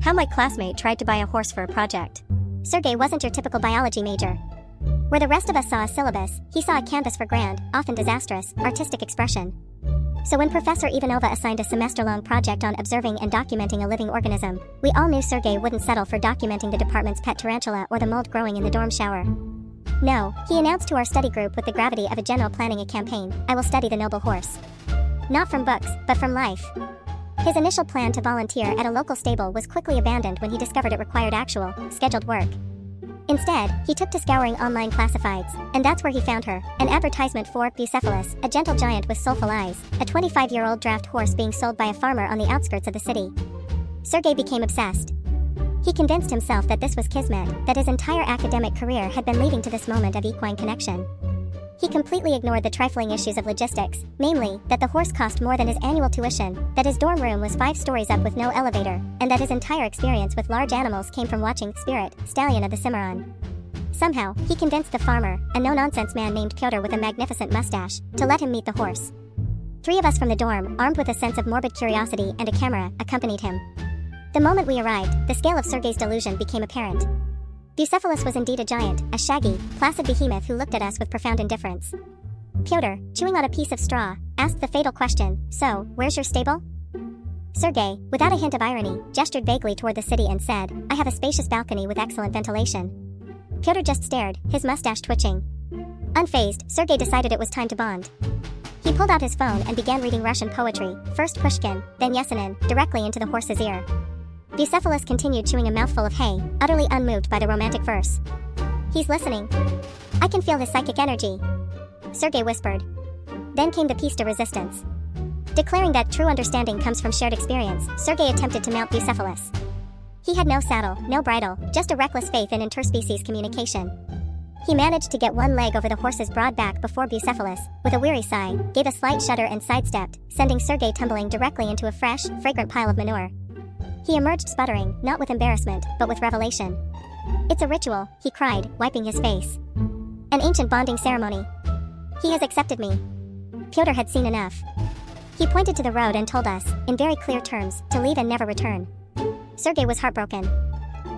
How my classmate tried to buy a horse for a project. Sergey wasn't your typical biology major. Where the rest of us saw a syllabus, he saw a canvas for grand, often disastrous, artistic expression. So when Professor Ivanova assigned a semester-long project on observing and documenting a living organism, we all knew Sergey wouldn't settle for documenting the department's pet tarantula or the mold growing in the dorm shower. No, he announced to our study group with the gravity of a general planning a campaign, I will study the noble horse. Not from books, but from life. His initial plan to volunteer at a local stable was quickly abandoned when he discovered it required actual, scheduled work. Instead, he took to scouring online classifieds, and that's where he found her, an advertisement for Bucephalus, a gentle giant with soulful eyes, a 25-year-old draft horse being sold by a farmer on the outskirts of the city. Sergey became obsessed. He convinced himself that this was kismet, that his entire academic career had been leading to this moment of equine connection. He completely ignored the trifling issues of logistics, namely, that the horse cost more than his annual tuition, that his dorm room was 5 stories up with no elevator, and that his entire experience with large animals came from watching Spirit, stallion of the Cimarron. Somehow, he convinced the farmer, a no-nonsense man named Pyotr with a magnificent mustache, to let him meet the horse. 3 of us from the dorm, armed with a sense of morbid curiosity and a camera, accompanied him. The moment we arrived, the scale of Sergey's delusion became apparent. Bucephalus was indeed a giant, a shaggy, placid behemoth who looked at us with profound indifference. Pyotr, chewing on a piece of straw, asked the fatal question, "So, where's your stable?" Sergey, without a hint of irony, gestured vaguely toward the city and said, "I have a spacious balcony with excellent ventilation." Pyotr just stared, his mustache twitching. Unfazed, Sergey decided it was time to bond. He pulled out his phone and began reading Russian poetry, first Pushkin, then Yesenin, directly into the horse's ear. Bucephalus continued chewing a mouthful of hay, utterly unmoved by the romantic verse. "He's listening. I can feel his psychic energy," Sergey whispered. Then came the piece de resistance. Declaring that true understanding comes from shared experience, Sergey attempted to mount Bucephalus. He had no saddle, no bridle, just a reckless faith in interspecies communication. He managed to get one leg over the horse's broad back before Bucephalus, with a weary sigh, gave a slight shudder and sidestepped, sending Sergey tumbling directly into a fresh, fragrant pile of manure. He emerged sputtering, not with embarrassment, but with revelation. "It's a ritual," he cried, wiping his face. "An ancient bonding ceremony. He has accepted me." Pyotr had seen enough. He pointed to the road and told us, in very clear terms, to leave and never return. Sergey was heartbroken.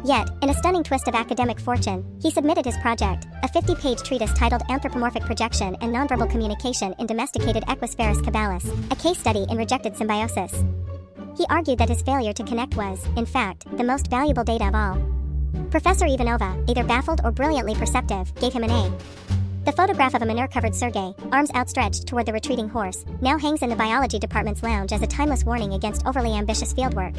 Yet, in a stunning twist of academic fortune, he submitted his project, a 50-page treatise titled Anthropomorphic Projection and Nonverbal Communication in Domesticated Equispheris Cabalis, a case study in rejected symbiosis. He argued that his failure to connect was, in fact, the most valuable data of all. Professor Ivanova, either baffled or brilliantly perceptive, gave him an A. The photograph of a manure-covered Sergey, arms outstretched toward the retreating horse, now hangs in the biology department's lounge as a timeless warning against overly ambitious fieldwork.